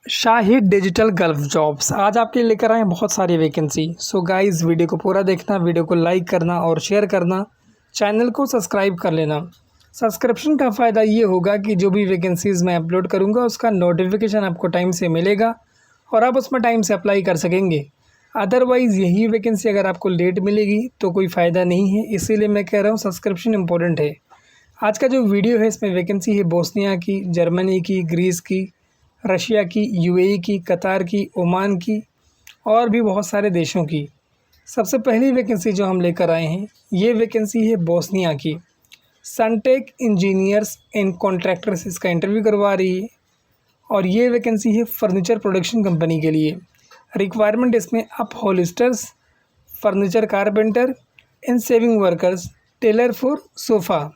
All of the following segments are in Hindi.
शाहिद डिजिटल गल्फ जॉब्स आज आपके लिए लेकर आए हैं बहुत सारी वैकेंसी। सो गाइस, वीडियो को पूरा देखना, वीडियो को लाइक करना और शेयर करना, चैनल को सब्सक्राइब कर लेना। सब्सक्रिप्शन का फ़ायदा ये होगा कि जो भी वैकेंसीज़ मैं अपलोड करूँगा उसका नोटिफिकेशन आपको टाइम से मिलेगा और आप उसमें टाइम से अप्लाई कर सकेंगे। अदरवाइज़ यही वैकेंसी अगर आपको लेट मिलेगी तो कोई फ़ायदा नहीं है, इसीलिए मैं कह रहा हूँ सब्सक्रिप्शन इम्पोर्टेंट है। आज का जो वीडियो है इसमें वैकेंसी है बोस्निया की, जर्मनी की, ग्रीस की, रशिया की, यूएई की, कतार की, ओमान की और भी बहुत सारे देशों की। सबसे पहली वैकेंसी जो हम लेकर आए हैं ये वैकेंसी है बोस्निया की। सनटेक इंजीनियर्स एंड कॉन्ट्रैक्टर्स इसका इंटरव्यू करवा रही है और ये वैकेंसी है फर्नीचर प्रोडक्शन कंपनी के लिए। रिक्वायरमेंट इसमें upholsters, furniture carpenter and sewing workers, tailor for sofa.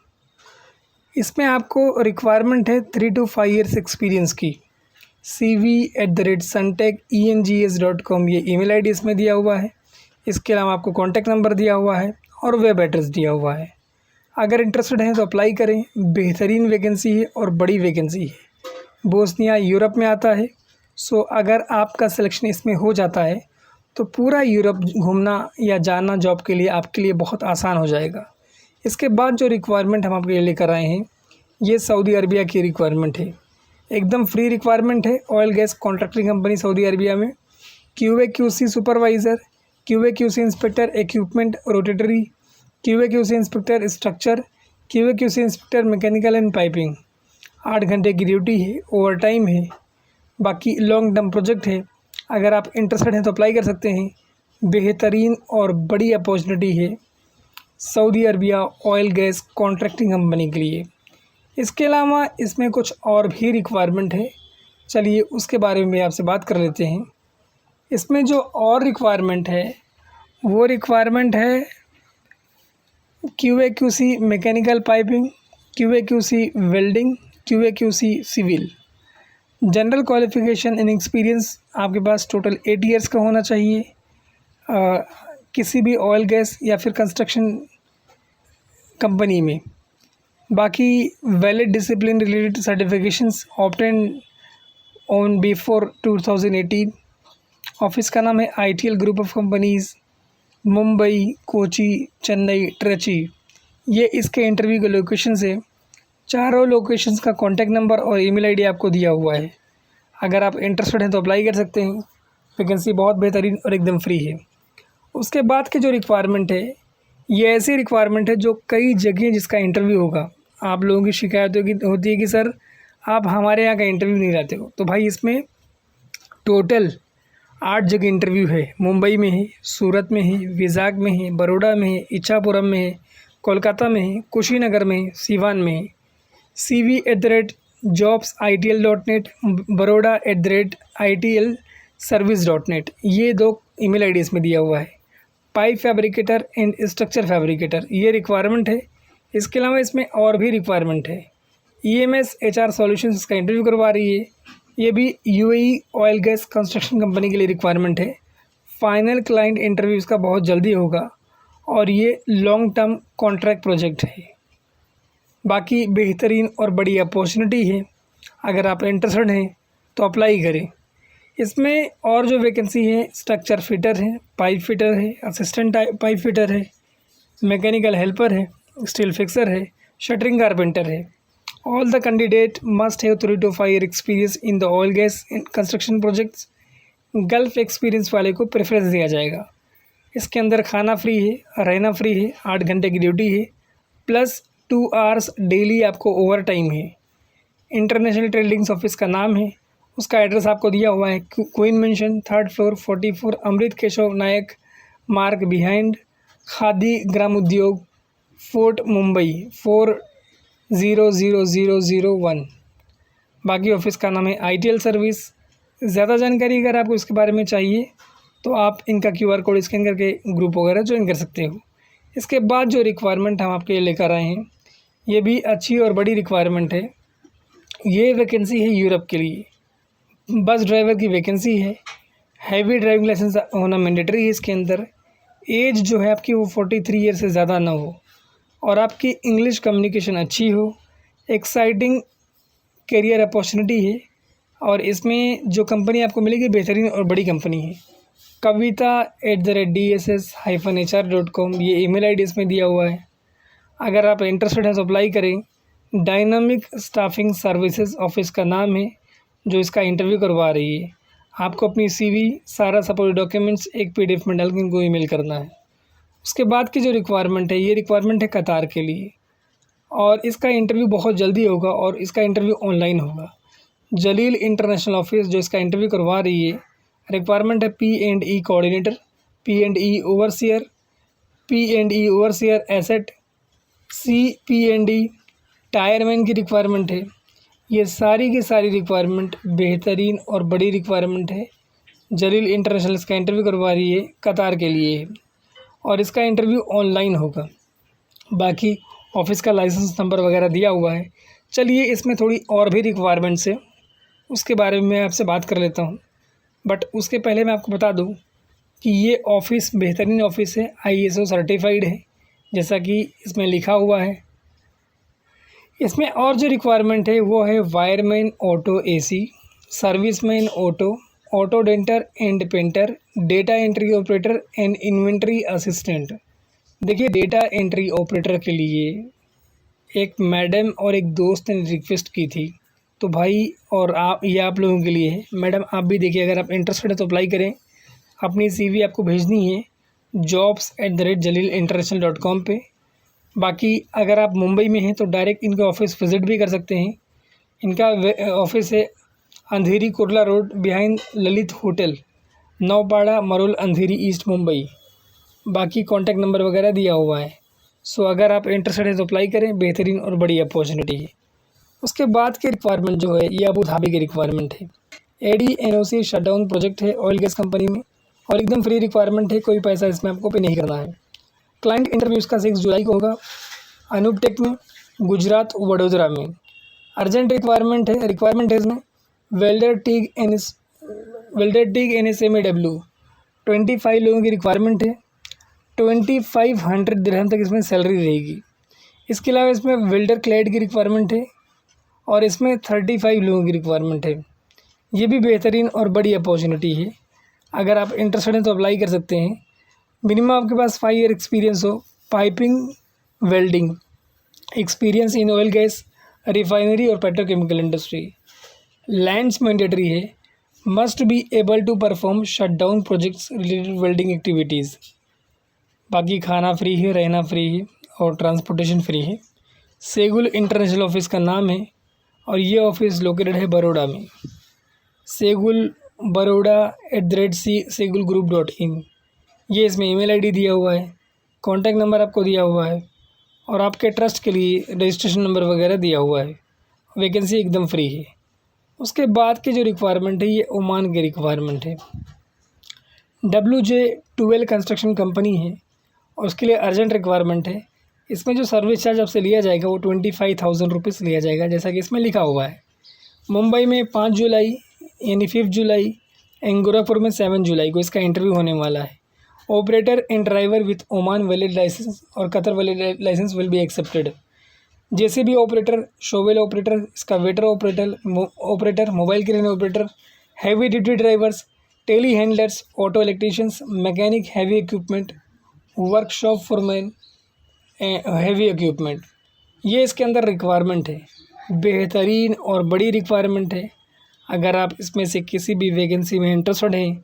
इसमें आपको रिक्वायरमेंट है 3 to 5 ईयर्स एक्सपीरियंस की। cv@suntecengs.com ये ईमेल आईडी इसमें दिया हुआ है। इसके अलावा आपको कॉन्टैक्ट नंबर दिया हुआ है और वेब एड्रेस दिया हुआ है। अगर इंटरेस्टेड हैं तो अप्लाई करें। बेहतरीन वैकेंसी है और बड़ी वैकेंसी है। बोस्निया यूरोप में आता है। सो अगर आपका सिलेक्शन इसमें हो जाता है तो पूरा यूरोप घूमना या जाना जॉब के लिए आपके लिए बहुत आसान हो जाएगा। इसके बाद जो रिक्वायरमेंट हम आपके लिए लेकर आए हैं ये सऊदी अरबिया की रिक्वायरमेंट है। एकदम फ्री रिक्वायरमेंट है। Oil gas contracting company Saudi Arabia में QA/QC supervisor, QA/QC inspector equipment rotary, QA/QC inspector structure, QA/QC inspector mechanical and piping. 8 घंटे की ड्यूटी है, ओवर टाइम है, बाकी लॉन्ग टर्म प्रोजेक्ट है। अगर आप इंटरेस्टेड हैं तो अप्लाई कर सकते हैं। बेहतरीन और बड़ी अपॉर्चुनिटी है Saudi Arabia oil gas contracting company के लिए। इसके अलावा इसमें कुछ और भी रिक्वायरमेंट है, चलिए उसके बारे में आपसे बात कर लेते हैं। इसमें जो और रिक्वायरमेंट है वो रिक्वायरमेंट है QA/QC mechanical piping, QA/QC welding, QA/QC civil. General qualification and experience आपके पास टोटल 8 ईयर्स का होना चाहिए। किसी भी ऑयल गैस या फिर कंस्ट्रक्शन कंपनी में। बाकी valid discipline related certifications obtained on before 2018। Office का नाम है ITL group of companies, Mumbai, Kochi, Chennai, Trichy. ये इसके इंटरव्यू के लोकेशंस है। चारों लोकेशंस का कॉन्टैक्ट नंबर और ईमेल आईडी आपको दिया हुआ है। अगर आप इंटरेस्टेड हैं तो अप्लाई कर सकते हैं। वैकेंसी बहुत बेहतरीन और एकदम फ्री है। उसके बाद के जो रिक्वायरमेंट है ये ऐसी रिक्वायरमेंट है जो कई जगह जिसका इंटरव्यू होगा। आप लोगों की शिकायत होती है कि सर आप हमारे यहाँ का इंटरव्यू नहीं लाते हो, तो भाई इसमें टोटल 8 जगह इंटरव्यू है। मुंबई में है, सूरत में है, विजाग में है, बड़ौदा में है, इच्छापुरम में है, कोलकाता में है, कुशीनगर में है, सीवान में है। cv@jobsitl.net, baroda@itlservice.net ये 2 ईमेल आईडी इसमें दिया हुआ है। Pipe fabricator and structure fabricator ये रिक्वायरमेंट है। इसके अलावा इसमें और भी रिक्वायरमेंट है। EMS HR सॉल्यूशंस इसका इंटरव्यू करवा रही है। ये भी UAE oil gas construction company के लिए रिक्वायरमेंट है। फाइनल क्लाइंट इंटरव्यू इसका बहुत जल्दी होगा और ये लॉन्ग टर्म कॉन्ट्रैक्ट प्रोजेक्ट है। बाकी बेहतरीन और बड़ी अपॉर्चुनिटी है। अगर आप इंटरेस्टेड हैं तो अप्लाई करें। इसमें और जो वैकेंसी है स्ट्रक्चर फिटर है, पाइप फिटर है, असिस्टेंट पाइप फिटर है, मैकेनिकल हेल्पर है, स्टील फिक्सर है, शटरिंग कारपेंटर है। All the candidate must have 3 to 5 year experience in the oil gas construction projects. Gulf experience वाले को प्रेफरेंस दिया जाएगा। इसके अंदर खाना फ्री है, रहना फ्री है, 8 घंटे की ड्यूटी है, प्लस 2 आवर्स डेली आपको ओवर टाइम है। इंटरनेशनल ट्रेडिंग्स ऑफिस का नाम है, उसका एड्रेस आपको दिया हुआ है। क्वीन मेंशन 3rd फ्लोर 44 अमृत केशव नायक मार्ग बिहाइंड खादी ग्राम उद्योग, फोर्ट मुंबई 400001। बाकी ऑफिस का नाम है ITL सर्विस। ज़्यादा जानकारी अगर आपको इसके बारे में चाहिए तो आप इनका QR कोड स्कैन करके ग्रुप वगैरह ज्वाइन कर सकते हो। इसके बाद जो रिक्वायरमेंट हम आपके लिए लेकर आए हैं ये भी अच्छी और बड़ी रिक्वायरमेंट है। ये वैकेंसी है यूरोप के लिए। बस ड्राइवर की वैकेंसी है। हैवी ड्राइविंग लाइसेंस होना मैंडेटरी है इसके अंदर। एज जो है आपकी वो 43 ईयर से ज़्यादा ना हो और आपकी इंग्लिश कम्युनिकेशन अच्छी हो। एक्साइटिंग करियर अपॉर्चुनिटी है। और इसमें जो कंपनी आपको मिलेगी बेहतरीन और बड़ी कंपनी है। kavita@dss-hr.com ये ईमेल आईडी इसमें दिया हुआ है। अगर आप इंटरेस्टेड हैं तो अप्लाई करें। डायनामिक स्टाफिंग सर्विसेज ऑफिस का नाम है जो इसका इंटरव्यू करवा रही है। आपको अपनी सीवी सारा सपोर्ट डॉक्यूमेंट्स एक पीडीएफ में डाल के इनको ईमेल करना है। उसके बाद की जो रिक्वायरमेंट है, ये रिक्वायरमेंट है कतार के लिए और इसका इंटरव्यू बहुत जल्दी होगा और इसका इंटरव्यू ऑनलाइन होगा। जलील इंटरनेशनल ऑफिस जो इसका इंटरव्यू करवा रही है, रिक्वायरमेंट है P&E coordinator, P&E overseer asset, P&E tyreman की रिक्वायरमेंट है। ये सारी की सारी रिक्वायरमेंट बेहतरीन और बड़ी रिक्वायरमेंट है। जलील इंटरनेशनल इसका इंटरव्यू करवा रही है, कतार के लिए है और इसका इंटरव्यू ऑनलाइन होगा। बाकी ऑफिस का लाइसेंस नंबर वगैरह दिया हुआ है। चलिए इसमें थोड़ी और भी रिक्वायरमेंट्स है, उसके बारे में मैं आपसे बात कर लेता हूँ। बट उसके पहले मैं आपको बता दूँ कि ये ऑफ़िस बेहतरीन ऑफिस है, ISO सर्टिफाइड है, जैसा कि इसमें लिखा हुआ है। इसमें और जो रिक्वायरमेंट है वो है wireman auto AC, serviceman auto denter and painter, data entry operator and inventory assistant. देखिए, डेटा एंट्री ऑपरेटर के लिए एक मैडम और एक दोस्त ने रिक्वेस्ट की थी, तो भाई और आप लोगों के लिए है। मैडम आप भी देखिए, अगर आप इंटरेस्टेड है तो अप्लाई करें। अपनी CV आपको भेजनी है jobs@jalil-international.com पे। बाकी अगर आप मुंबई में हैं तो डायरेक्ट इनका ऑफिस विज़िट भी कर सकते हैं। इनका ऑफिस है Andheri Kurla road behind Lalit hotel, Naupada Marol, Andheri east, Mumbai. बाकी कॉन्टैक्ट नंबर वगैरह दिया हुआ है। सो अगर आप इंटरेस्टेड है तो अप्लाई करें, बेहतरीन और बड़ी अपॉर्चुनिटी है। उसके बाद की रिक्वायरमेंट जो है ये अबू धाबी की रिक्वायरमेंट है। ADNOC शटडाउन प्रोजेक्ट है ऑयल गैस कंपनी में और एकदम फ्री रिक्वायरमेंट है, कोई पैसा इसमें आपको पे नहीं करना है। क्लाइंट इंटरव्यू इसका 6 जुलाई को होगा, अनूप टेक में, गुजरात वडोदरा में। अर्जेंट रिक्वायरमेंट है इसमें वेल्डर टीग NSMAW 25 लोगों की रिक्वायरमेंट है। 2500 दिरहम तक इसमें सैलरी रहेगी। इसके अलावा इसमें वेल्डर क्लैड की रिक्वायरमेंट है और इसमें 35 लोगों की रिक्वायरमेंट है। ये भी बेहतरीन और बड़ी अपॉर्चुनिटी है। अगर आप इंटरेस्टेड हैं तो अप्लाई कर सकते हैं। मिनिमम आपके पास 5 ईयर एक्सपीरियंस हो, piping, welding, experience in oil gas, refinery और पेट्रोकेमिकल इंडस्ट्री। लैंड्स मैंडेटरी है, must be able to perform shutdown projects related welding activities. बाकी खाना फ्री है, रहना फ्री है और ट्रांसपोर्टेशन फ्री है। सेगुल इंटरनेशनल ऑफिस का नाम है और ये ऑफिस लोकेटेड है बड़ौदा में। सेगुल baroda@segulgroup.in ये इसमें ईमेल आईडी दिया हुआ है, कॉन्टैक्ट नंबर आपको दिया हुआ है और आपके ट्रस्ट के लिए रजिस्ट्रेशन नंबर वगैरह दिया हुआ है। वैकेंसी एकदम फ्री है। उसके बाद की जो रिक्वायरमेंट है ये ओमान की रिक्वायरमेंट है। WJ12 कंस्ट्रक्शन कंपनी है और उसके लिए अर्जेंट रिक्वायरमेंट है। इसमें जो सर्विस चार्ज आपसे लिया जाएगा वो 25,000 रुपीज़ लिया जाएगा, जैसा कि इसमें लिखा हुआ है। मुंबई में 5 जुलाई यानी 5 जुलाई एंड गोरखपुर में 7 जुलाई को इसका इंटरव्यू होने वाला है। Operator and driver with Oman valid licence और Qatar valid licence will be accepted. JCB operator, shovel operator, excavator operator, mobile crane operator, heavy duty drivers, telehandlers, auto electricians, mechanic heavy equipment, workshop foreman heavy equipment. ये इसके अंदर रिक्वायरमेंट है, बेहतरीन और बड़ी रिक्वायरमेंट है। अगर आप इसमें से किसी भी वैकेंसी में इंटरेस्टेड हैं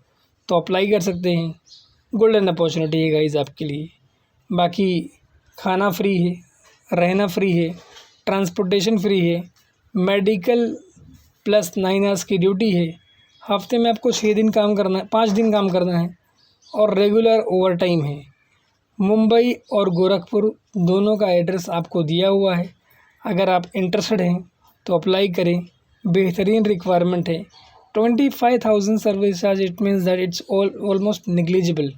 तो अप्लाई कर सकते हैं। गोल्डन अपॉर्चुनिटी है गाइस आपके लिए। बाकी खाना फ्री है, रहना फ्री है, ट्रांसपोर्टेशन फ्री है, मेडिकल प्लस 9 आवर्स की ड्यूटी है। हफ्ते में आपको 6 दिन काम करना है, 5 दिन काम करना है और रेगुलर ओवर टाइम है। मुंबई और गोरखपुर दोनों का एड्रेस आपको दिया हुआ है। अगर आप इंटरेस्टेड हैं तो अप्लाई करें, बेहतरीन रिक्वायरमेंट है। 25,000 service charge, it means that it's almost negligible.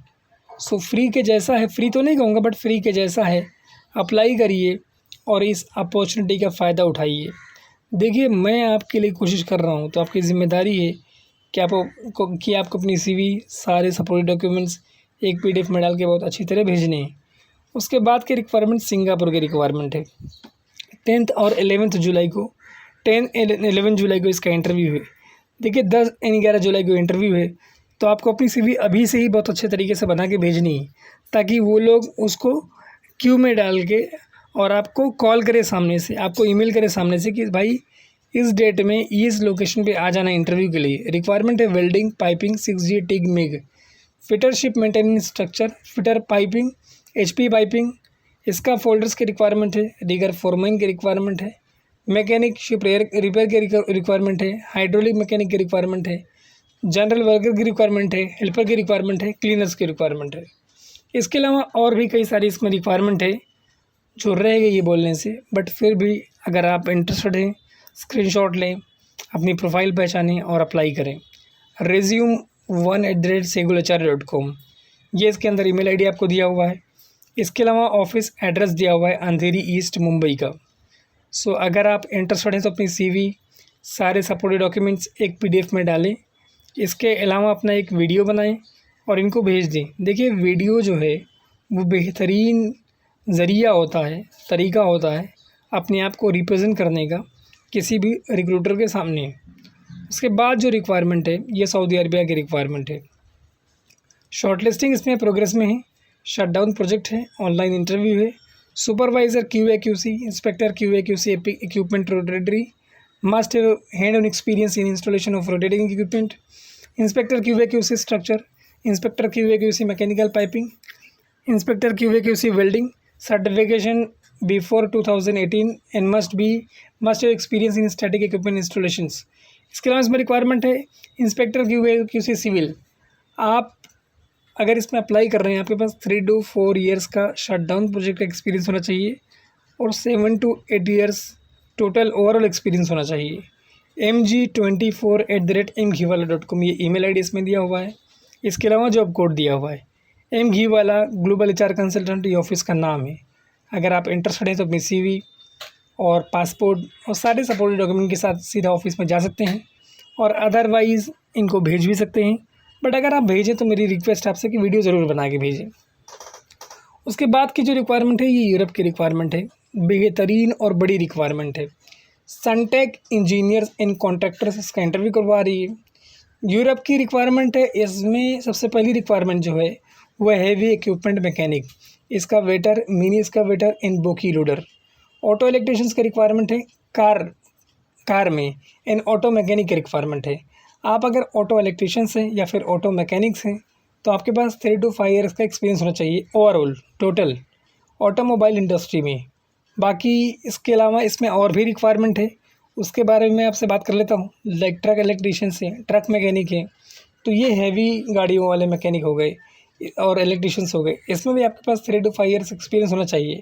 So free के जैसा है, फ्री तो नहीं कहूँगा बट फ्री के जैसा है। अप्लाई करिए और इस अपॉर्चुनिटी का फ़ायदा उठाइए। देखिए, मैं आपके लिए कोशिश कर रहा हूँ तो आपकी ज़िम्मेदारी है कि आपको अपनी CV सारे सपोर्टिव डॉक्यूमेंट्स एक PDF में डाल के बहुत अच्छी तरह भेजने हैं। उसके बाद की रिक्वायरमेंट सिंगापुर की रिक्वायरमेंट है। 10 और 11 जुलाई को इसका इंटरव्यू है। देखिए 10 यानी 11 जुलाई को इंटरव्यू है, तो आपको अपनी सीवी अभी से ही बहुत अच्छे तरीके से बना के भेजनी है, ताकि वो लोग उसको क्यू में डाल के और आपको कॉल करे सामने से, आपको ईमेल करे सामने से कि भाई इस डेट में इस लोकेशन पे आ जाना इंटरव्यू के लिए। रिक्वायरमेंट है welding, piping, 6G TIG MIG, fittership, maintenance structure, fitter piping, HP piping, scaffolders की रिक्वायरमेंट है, रिगर फोरमैन की रिक्वायरमेंट है, मैकेनिक शिप रिपेयर की रिक्वायरमेंट है, हाइड्रोलिक मैकेनिक की रिक्वायरमेंट है, जनरल वर्कर की रिक्वायरमेंट है, हेल्पर की रिक्वायरमेंट है, क्लीनर्स की रिक्वायरमेंट है। इसके अलावा और भी कई सारी इसमें रिक्वायरमेंट है जो रहेगा ये बोलने से, बट फिर भी अगर आप इंटरेस्टेड हैं स्क्रीनशॉट लें, अपनी प्रोफाइल पहचानें और अप्लाई करें। resume1@segularcharya.com, ये इसके अंदर ईमेल आईडी आपको दिया हुआ है। इसके अलावा ऑफिस एड्रेस दिया हुआ है अंधेरी ईस्ट मुंबई का। सो अगर आप इंटरेस्टेड हैं तो अपनी CV, सारे सपोर्टेड डॉक्यूमेंट्स एक PDF में डालें। इसके अलावा अपना एक वीडियो बनाएं और इनको भेज दें। देखिए वीडियो जो है वो बेहतरीन ज़रिया होता है, तरीका होता है अपने आप को रिप्रेजेंट करने का किसी भी रिक्रूटर के सामने। उसके बाद जो रिक्वायरमेंट है ये सऊदी अरबिया की रिक्वायरमेंट है। शॉर्टलिस्टिंग इसमें प्रोग्रेस में है, शटडाउन प्रोजेक्ट है, ऑनलाइन इंटरव्यू है। Supervisor QA/QC, inspector QA/QC equipment rotary, must hand on experience in installation of rotating equipment, inspector QA/QC structure, inspector QA/QC mechanical piping, inspector QA/QC welding, certification before 2018 and must experience in static equipment installations. इसके अलावा इसमें रिक्वायरमेंट है इंस्पेक्टर QA/QC सिविल। आप अगर इसमें अप्लाई कर रहे हैं, आपके पास 3 to 4 ईयर्स का शटडाउन प्रोजेक्ट का एक्सपीरियंस होना चाहिए और 7 to 8 years total overall experience होना चाहिए। mg24@mghiwala.com, ये ईमेल आईडी इसमें दिया हुआ है। इसके अलावा जॉब कोड दिया हुआ है। mghiwala ग्लोबल HR कंसल्टेंट ये ऑफिस का नाम है। अगर आप इंटरेस्टेड हैं तो अपनी CV और पासपोर्ट और सारे सपोर्टेड डॉक्यूमेंट के साथ सीधा ऑफिस में जा सकते हैं और अदरवाइज़ इनको भेज भी सकते हैं। बट अगर आप भेजें तो मेरी रिक्वेस्ट आपसे कि वीडियो ज़रूर बना के भेजें। उसके बाद की जो रिक्वायरमेंट है ये यूरोप की रिक्वायरमेंट है, बेहतरीन और बड़ी रिक्वायरमेंट है। सनटेक इंजीनियर्स एंड कॉन्ट्रैक्टर्स इसका इंटरव्यू करवा रही है। यूरोप की रिक्वायरमेंट है, इसमें सबसे पहली रिक्वायरमेंट जो है वह heavy equipment mechanic, excavator, mini excavator and backhoe loader. Auto electricians की रिक्वायरमेंट है, कार में एंड ऑटो मैकेनिक की रिक्वायरमेंट है। आप अगर ऑटो इलेक्ट्रिशियंस हैं या फिर ऑटो मैकेनिक्स हैं तो आपके पास 3 to 5 ईयर्स का एक्सपीरियंस होना चाहिए ओवरऑल टोटल ऑटोमोबाइल इंडस्ट्री में। बाकी इसके अलावा इसमें और भी रिक्वायरमेंट है, उसके बारे में मैं आपसे बात कर लेता हूँ। लाइक ट्रक इलेक्ट्रिशियंस हैं, ट्रक मैकेनिक हैं, तो ये हैवी गाड़ियों वाले मैकेनिक हो गए और इलेक्ट्रिशियंस हो गए। इसमें भी आपके पास 3 to 5 ईयर्स एक्सपीरियंस होना चाहिए।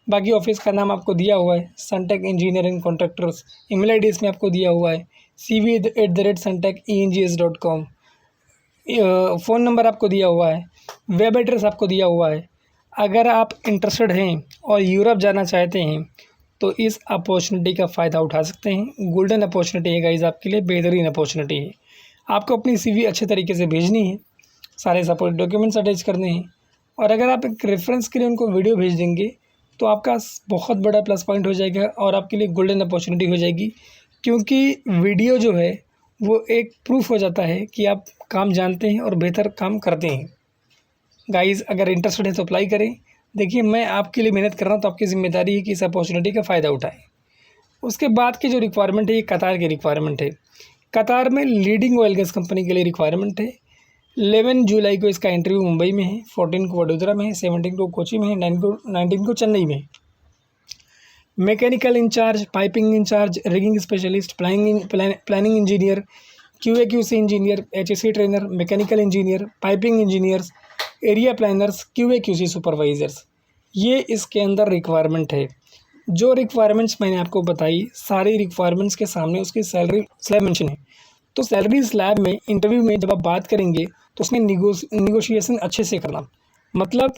बाकी ऑफिस का नाम आपको दिया हुआ है, Suntech engineering contractors. Email ID इसमें आपको दिया हुआ है, cv@suntecengs.com। फ़ोन नंबर आपको दिया हुआ है, वेब एड्रेस आपको दिया हुआ है। अगर आप इंटरेस्टेड हैं और यूरोप जाना चाहते हैं तो इस अपॉर्चुनिटी का फ़ायदा उठा सकते हैं। गोल्डन अपॉर्चुनिटी है गाइस, आपके लिए बेहतरीन अपॉर्चुनिटी है। आपको अपनी CV अच्छे तरीके से भेजनी है, सारे सपोर्ट डॉक्यूमेंट्स अटैच करने हैं और अगर आप एक रेफरेंस के लिए उनको वीडियो भेज देंगे तो आपका बहुत बड़ा प्लस पॉइंट हो जाएगा और आपके लिए गोल्डन अपॉर्चुनिटी हो जाएगी, क्योंकि वीडियो जो है वो एक प्रूफ हो जाता है कि आप काम जानते हैं और बेहतर काम करते हैं। गाइस अगर इंटरेस्टेड है तो अप्लाई करें। देखिए मैं आपके लिए मेहनत कर रहा हूँ तो आपकी ज़िम्मेदारी है कि इस अपॉर्चुनिटी का फ़ायदा उठाएं। उसके बाद की जो रिक्वायरमेंट है ये कतार की रिक्वायरमेंट है। कतार में लीडिंग ऑयल गैस कंपनी के लिए रिक्वायरमेंट है। 11 जुलाई को इसका इंटरव्यू मुंबई में है, 14 को वडोदरा में है, 17 को कोची में है, 19 को चेन्नई में है। Mechanical incharge, piping incharge, rigging specialist, planning engineer, QA/QC engineer, HSC trainer, mechanical engineer, piping engineers, area planners, QA/QC supervisors, ये इसके अंदर रिक्वायरमेंट है। जो रिक्वायरमेंट्स मैंने आपको बताई सारी रिक्वायरमेंट्स के सामने उसकी सैलरी स्लैब मेंशन है। तो सैलरी स्लैब में इंटरव्यू में जब आप बात करेंगे तो उसमें निगोशिएशन अच्छे से करना, मतलब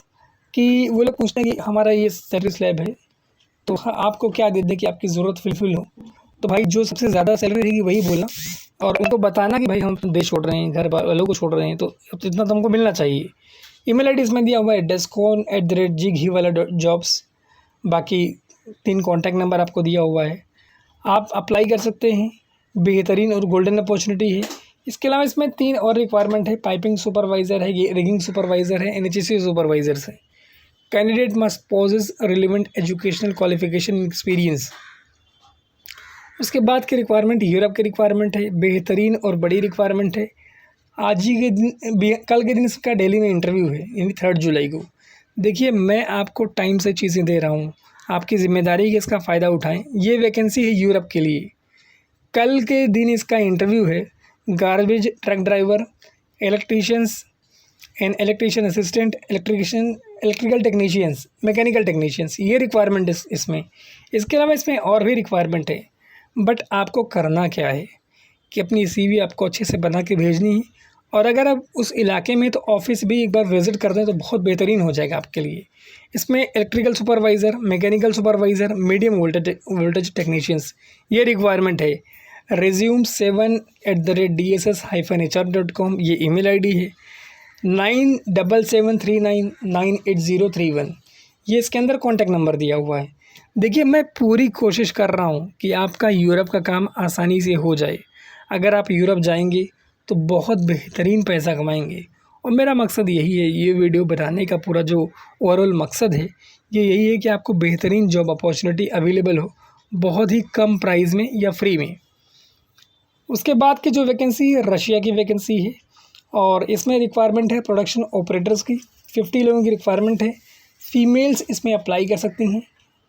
कि वो लोग पूछते हैं कि हमारा ये सैलरी स्लैब है तो आपको क्या दे दें कि आपकी ज़रूरत फुलफिल हो। तो भाई जो सबसे ज़्यादा सैलरी रहेगी वही बोलना और उनको बताना कि भाई हम देश छोड़ रहे हैं, घर वालों को छोड़ रहे हैं, तो इतना तो हमको मिलना चाहिए। ईमेल आईडी इसमें दिया हुआ है descon@ghiwala.jobs। बाकी 3 कॉन्टैक्ट नंबर आपको दिया हुआ है, आप अप्लाई कर सकते हैं। बेहतरीन और गोल्डन अपॉर्चुनिटी है। इसके अलावा इसमें 3 और रिक्वायरमेंट है, पाइपिंग सुपरवाइज़र है, ये रिगिंग सुपरवाइज़र है, एनएचएससी सुपरवाइज़र्स है। Candidate must possess relevant educational qualification experience. उसके बाद की रिक्वायरमेंट यूरोप की रिक्वायरमेंट है, बेहतरीन और बड़ी रिक्वायरमेंट है। आज ही के दिन, कल के दिन इसका दिल्ली में इंटरव्यू है, यानी 3 जुलाई को। देखिए, मैं आपको टाइम से चीज़ें दे रहा हूँ, आपकी ज़िम्मेदारी है कि इसका फ़ायदा उठाएं। ये वैकेंसी है यूरोप के लिए। कल के दिन इसका इंटरव्यू है। Garbage truck driver, electricians and electrician assistant, electrical technicians, mechanical technicians, ये रिक्वायरमेंट इसमें। इसके अलावा इसमें और भी रिक्वायरमेंट है। बट आपको करना क्या है कि अपनी सीवी आपको अच्छे से बना के भेजनी है, और अगर आप उस इलाके में तो ऑफिस भी एक बार विज़िट कर दें तो बहुत बेहतरीन हो जाएगा आपके लिए। इसमें electrical supervisor, mechanical supervisor, medium voltage technicians, ये रिक्वायरमेंट है। resume 7@dss-hr.com ये ईमेल आईडी है। 9773998031 ये इसके अंदर कॉन्टैक्ट नंबर दिया हुआ है। देखिए, मैं पूरी कोशिश कर रहा हूँ कि आपका यूरोप का काम आसानी से हो जाए। अगर आप यूरोप जाएंगे तो बहुत बेहतरीन पैसा कमाएंगे, और मेरा मकसद यही है। ये वीडियो बनाने का पूरा जो ओवरऑल मकसद है, ये यही है कि आपको बेहतरीन जॉब अपॉर्चुनिटी अवेलेबल हो, बहुत ही कम प्राइस में या फ्री में। उसके बाद की जो वैकेंसी है, रशिया की वैकेंसी है, और इसमें रिक्वायरमेंट है प्रोडक्शन ऑपरेटर्स की। 50 लोगों की रिक्वायरमेंट है। फीमेल्स इसमें अप्लाई कर सकती हैं।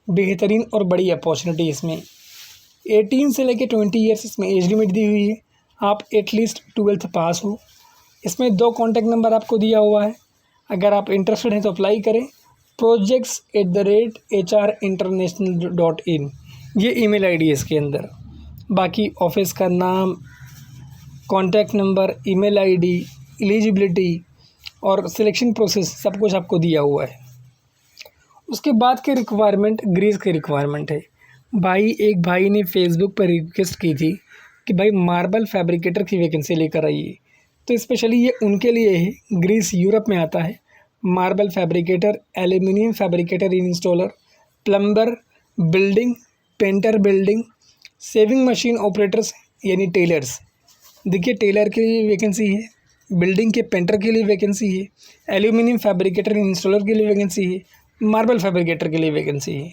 बेहतरीन और बड़ी अपॉर्चुनिटी इसमें। 18 से लेकर 20 ईयर्स इसमें एज लिमिट दी हुई है। आप एटलीस्ट 12th पास हो। इसमें 2 कॉन्टैक्ट नंबर आपको दिया हुआ है। अगर आप इंटरेस्टेड हैं तो अप्लाई करें। projects@hrinternational.in ये ईमेल आईडी है इसके अंदर। बाकी ऑफिस का नाम, contact number, email ID, eligibility और सिलेक्शन प्रोसेस सब कुछ आपको दिया हुआ है। उसके बाद के रिक्वायरमेंट ग्रीस की रिक्वायरमेंट है। एक भाई ने फेसबुक पर रिक्वेस्ट की थी कि भाई मार्बल फैब्रिकेटर की वैकेंसी लेकर आइए, तो स्पेशली ये उनके लिए है। ग्रीस यूरोप में आता है। Marble fabricator, aluminium fabricator installer, plumber, building, painter building, saving machine operators यानी टेलर्स। देखिए, टेलर के लिए वैकेंसी है, बिल्डिंग के पेंटर के लिए वैकेंसी है, एल्यूमिनियम फैब्रिकेटर इंस्टॉलर के लिए वैकेंसी है, मार्बल फैब्रिकेटर के लिए वैकेंसी है।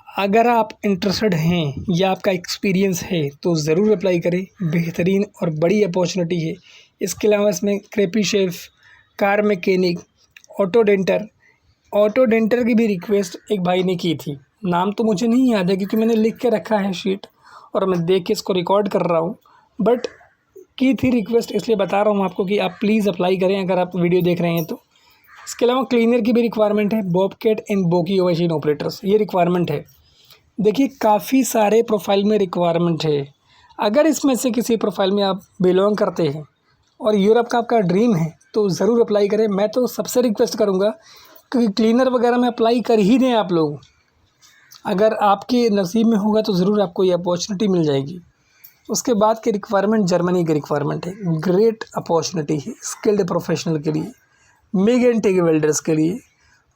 अगर आप इंटरेस्टेड हैं या आपका एक्सपीरियंस है तो ज़रूर अप्लाई करें। बेहतरीन और बड़ी अपॉर्चुनिटी है। इसके अलावा इसमें क्रेपी chef, car mechanic, auto denter की भी रिक्वेस्ट एक भाई ने की थी। नाम तो मुझे नहीं याद है क्योंकि मैंने लिख के रखा है शीट और मैं देख के इसको रिकॉर्ड कर रहा हूँ, बट की थी रिक्वेस्ट, इसलिए बता रहा हूँ आपको कि आप प्लीज़ अप्लाई करें अगर आप वीडियो देख रहे हैं तो। इसके अलावा क्लीनर की भी रिक्वायरमेंट है। बॉबकैट एंड बोकी मशीन ऑपरेटर्स, ये रिक्वायरमेंट है। देखिए, काफ़ी सारे प्रोफाइल में रिक्वायरमेंट है। अगर इसमें से किसी प्रोफाइल में आप बिलोंग करते हैं और यूरोप का आपका ड्रीम है तो ज़रूर अप्लाई करें। मैं तो सबसे रिक्वेस्ट करूँगा कि क्लीनर वगैरह में अप्लाई कर ही दें आप लोग। अगर आपके नसीब में होगा तो ज़रूर आपको ये अपॉर्चुनिटी मिल जाएगी। उसके बाद की रिक्वायरमेंट जर्मनी की रिक्वायरमेंट है। ग्रेट अपॉर्चुनिटी है स्किल्ड प्रोफेशनल के लिए, मिग एंड टिग वेल्डर्स के लिए।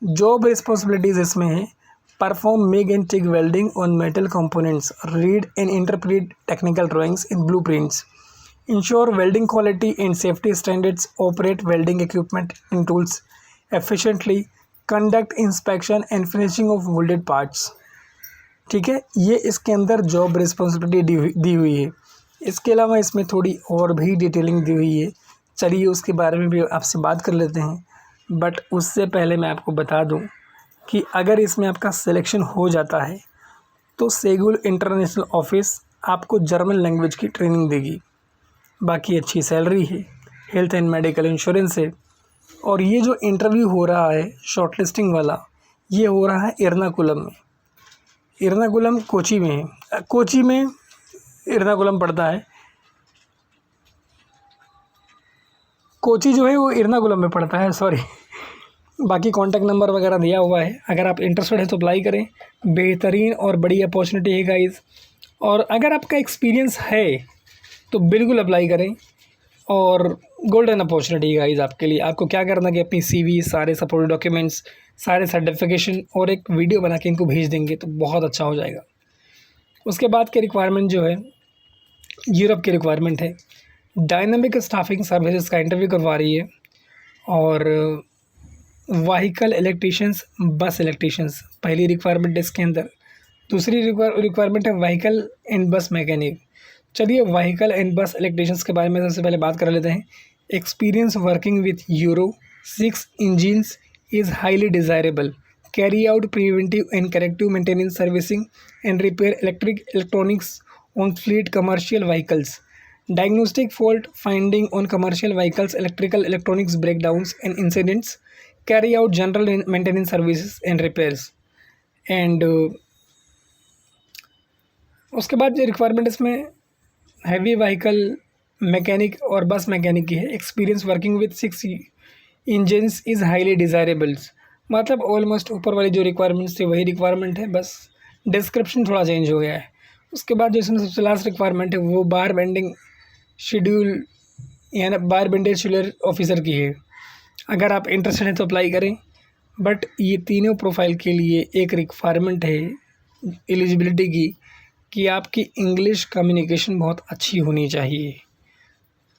जॉब रिस्पॉन्सिबिलिटीज़ इसमें है। Perform MIG and TIG welding on metal components, read and interpret technical drawings in blueprints, ensure welding quality and safety standards, operate welding equipment and tools efficiently, conduct inspection and finishing of welded parts। ठीक है, ये इसके अंदर जॉब रिस्पॉन्सिबिलिटी दी हुई है। इसके अलावा इसमें थोड़ी और भी डिटेलिंग दी हुई है। चलिए उसके बारे में भी आपसे बात कर लेते हैं, बट उससे पहले मैं आपको बता दूं कि अगर इसमें आपका सिलेक्शन हो जाता है तो सेगुल इंटरनेशनल ऑफिस आपको जर्मन लैंग्वेज की ट्रेनिंग देगी। बाकी अच्छी सैलरी है, हेल्थ एंड मेडिकल इंश्योरेंस है। और ये जो इंटरव्यू हो रहा है शॉर्टलिस्टिंग वाला, ये हो रहा है एर्नाकुलम में। एर्नाकुलम कोची में है। कोची में एर्नाकुलम पड़ता है। कोची जो है वो एर्नाकुलम में पड़ता है, सॉरी। बाकी कॉन्टैक्ट नंबर वगैरह दिया हुआ है। अगर आप इंटरेस्टेड है तो अप्लाई करें। बेहतरीन और बड़ी अपॉर्चुनिटी है गाइस। और अगर आपका एक्सपीरियंस है तो बिल्कुल अप्लाई करें। और गोल्डन अपॉर्चुनिटी है गाइस आपके लिए। आपको क्या करना है कि अपनी CV, सारे सपोर्ट डॉक्यूमेंट्स, सारे सर्टिफिकेशन और एक वीडियो बना के इनको भेज देंगे तो बहुत अच्छा हो जाएगा। उसके बाद के रिक्वायरमेंट जो है यूरोप की रिक्वायरमेंट है। डायनामिक स्टाफिंग सर्विसेज का इंटरव्यू करवा रही है। और व्हीकल इलेक्ट्रीशियंस, बस इलेक्ट्रीशियंस पहली रिक्वायरमेंट है इसके अंदर। दूसरी रिक्वायरमेंट है व्हीकल एंड बस मैकेनिक। चलिए व्हीकल एंड बस इलेक्ट्रीशियंस के बारे में सबसे पहले बात कर लेते हैं। Experience working with euro 6 engines is highly desirable. Carry out preventive and corrective maintenance servicing and repair electronics on fleet commercial vehicles. Diagnostic fault finding on commercial vehicles, electronics breakdowns and incidents, carry out general maintenance services and repairs. And उसके बाद जो रिक्वायरमेंट इसमें हैवी व्हीकल मैकेनिक और बस मैकेनिक की है। Experience working with 6 engines is highly desirables. मतलब ऑलमोस्ट ऊपर वाली जो रिक्वायरमेंट्स थी वही रिक्वायरमेंट है, बस डिस्क्रिप्शन थोड़ा चेंज हो गया है। उसके बाद जो इसमें सबसे लास्ट रिक्वायरमेंट है वो बार बेंडिंग शेड्यूल यानी बार बेंडेज शेड्यूलर ऑफिसर की है। अगर आप इंटरेस्टेड हैं तो अप्लाई करें। बट ये तीनों प्रोफाइल के लिए एक रिक्वायरमेंट है एलिजिबिलिटी की कि आपकी इंग्लिश कम्युनिकेशन बहुत अच्छी होनी चाहिए।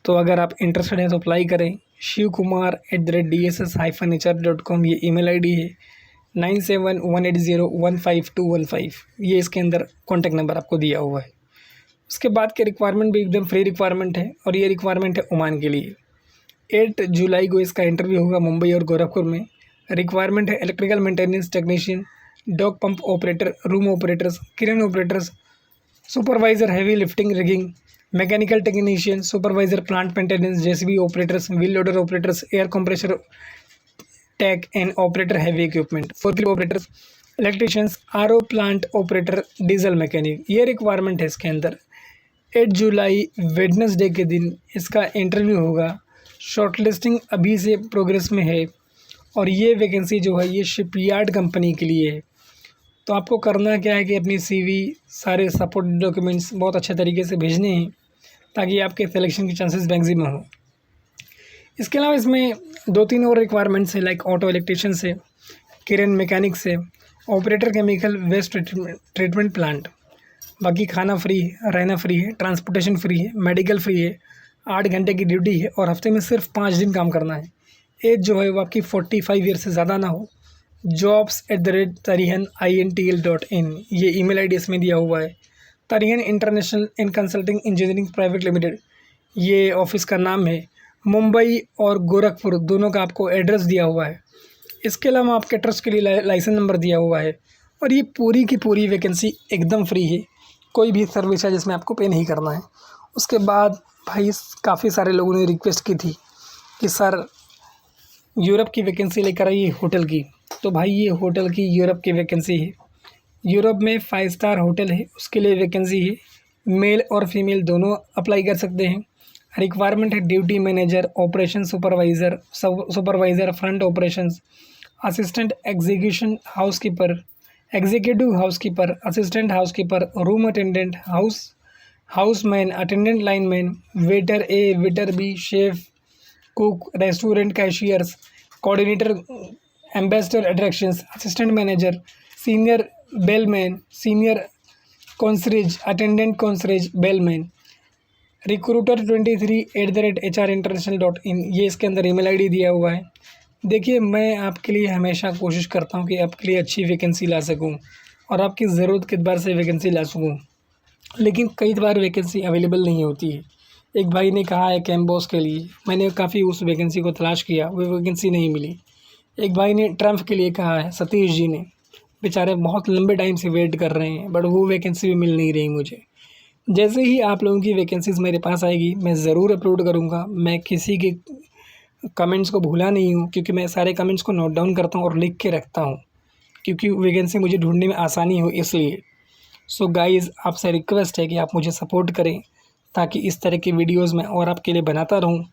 तो अगर आप इंटरेस्टेड हैं तो अप्लाई करें। shivkumar@dss-hr.com ये ईमेल आईडी है। 9718015215 ये इसके अंदर कॉन्टैक्ट नंबर आपको दिया हुआ है। उसके बाद के रिक्वायरमेंट भी एकदम फ्री रिक्वायरमेंट है और ये रिक्वायरमेंट है ओमान के लिए। 8 जुलाई को इसका इंटरव्यू होगा मुंबई और गोरखपुर में। रिक्वायरमेंट है electrical maintenance technician, dock pump operator, room operators, crane operators, supervisor heavy lifting rigging, mechanical technician, supervisor plant maintenance, JCB operators, wheel loader operators, air compressor tech and operator heavy equipment, forklift operators, electricians, RO plant operator, diesel mechanic. ये रिक्वायरमेंट है इसके अंदर। 8 जुलाई वेडनेसडे के दिन इसका इंटरव्यू होगा। शॉर्टलिस्टिंग अभी से प्रोग्रेस में है और ये वैकेंसी जो है ये शिपयार्ड कंपनी के लिए है। तो आपको करना क्या है कि अपनी सीवी, सारे सपोर्ट डॉक्यूमेंट्स बहुत अच्छे तरीके से भेजने हैं ताकि आपके सिलेक्शन के चांसेस मैक्सिमम हो। इसके अलावा इसमें 2-3 और रिक्वायरमेंट्स है, लाइक ऑटो इलेक्ट्रीशियन से, क्रेन मैकेनिक से, operator chemical waste treatment plant. बाकी खाना फ्री है, रहना फ्री है, ट्रांसपोर्टेशन फ्री है, मेडिकल फ्री है, 8 घंटे की ड्यूटी है और हफ्ते में सिर्फ 5 दिन काम करना है। एज जो है वो आपकी 45 ईयर से ज़्यादा ना हो। jobs@tarihan.intl.in ये ईमेल आईडी इसमें दिया हुआ है। तरिहन international and consulting engineering private limited ये ऑफिस का नाम है। मुंबई और गोरखपुर दोनों का आपको एड्रेस दिया हुआ है। इसके अलावा आपके ट्रस्ट के लिए लाइसेंस नंबर दिया हुआ है और ये पूरी की पूरी वैकेंसी एकदम फ्री है, कोई भी सर्विस है जिसमें आपको पे नहीं करना है। उसके बाद भाई काफ़ी सारे लोगों ने रिक्वेस्ट की थी कि सर यूरोप की वैकेंसी लेकर आइए होटल की। तो भाई ये होटल की यूरोप की वैकेंसी है। यूरोप में 5 स्टार होटल है, उसके लिए वैकेंसी है। मेल और फीमेल दोनों अप्लाई कर सकते हैं। रिक्वायरमेंट है duty manager, operation supervisor, supervisor front operations, assistant executive housekeeper, assistant housekeeper, room attendant, houseman, attendant lineman, waiter A, waiter B, chef, cook, restaurant cashiers, coordinator ambassador attractions, assistant manager, senior bellman, senior concierge, attendant concierge, bellman. recruiter23@hrinternational.in ये इसके अंदर ईमेल आईडी दिया हुआ है। देखिए मैं आपके लिए हमेशा कोशिश करता हूँ कि आपके लिए अच्छी वैकेंसी ला सकूँ और आपकी ज़रूरत के बार से वैकेंसी ला सकूँ, लेकिन कई बार वैकेंसी अवेलेबल नहीं होती है। एक भाई ने कहा है कैम्बॉस के लिए, मैंने काफ़ी उस वैकेंसी को तलाश किया, वो वैकेंसी नहीं मिली। एक भाई ने ट्रम्प के लिए कहा है, सतीश जी ने, बेचारे बहुत लंबे टाइम से वेट कर रहे हैं बट वो वैकेंसी भी मिल नहीं रही मुझे। जैसे ही आप लोगों की वैकेंसीज़ मेरे पास आएगी मैं ज़रूर अपलोड करूँगा। मैं किसी के कमेंट्स को भूला नहीं हूँ क्योंकि मैं सारे कमेंट्स को नोट डाउन करता हूँ और लिख के रखता हूँ क्योंकि वैकेंसी मुझे ढूंढने में आसानी हो इसलिए। सो गाइज़ आपसे रिक्वेस्ट है कि आप मुझे सपोर्ट करें ताकि इस तरह की वीडियोज़ मैं और आपके लिए बनाता रहूँ।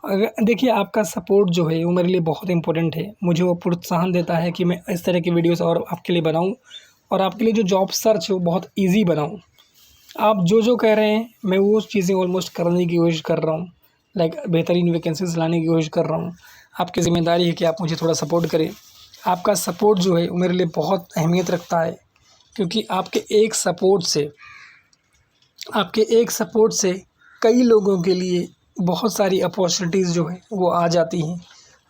अगर देखिए आपका सपोर्ट जो है वो मेरे लिए बहुत इंपॉर्टेंट है, मुझे वो प्रोत्साहन देता है कि मैं इस तरह की वीडियोज़ और आपके लिए बनाऊँ और आपके लिए जो जॉब सर्च है वो बहुत ईजी बनाऊँ। आप जो कह रहे हैं मैं वो चीज़ें ऑलमोस्ट करने की कोशिश कर रहा हूँ, लाइक बेहतरीन वैकेंसीज लाने की कोशिश कर रहा हूँ। आपकी ज़िम्मेदारी है कि आप मुझे थोड़ा सपोर्ट करें। आपका सपोर्ट जो है वो मेरे लिए बहुत अहमियत रखता है क्योंकि आपके एक सपोर्ट से आपके एक सपोर्ट से कई लोगों के लिए बहुत सारी अपॉर्चुनिटीज़ जो है वो आ जाती हैं।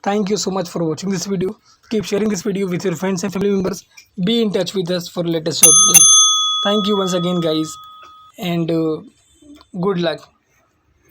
Thank you so much for watching this video. Keep sharing this video with your friends and family members. Be in touch with us for latest update. Thank you once again guys and good luck.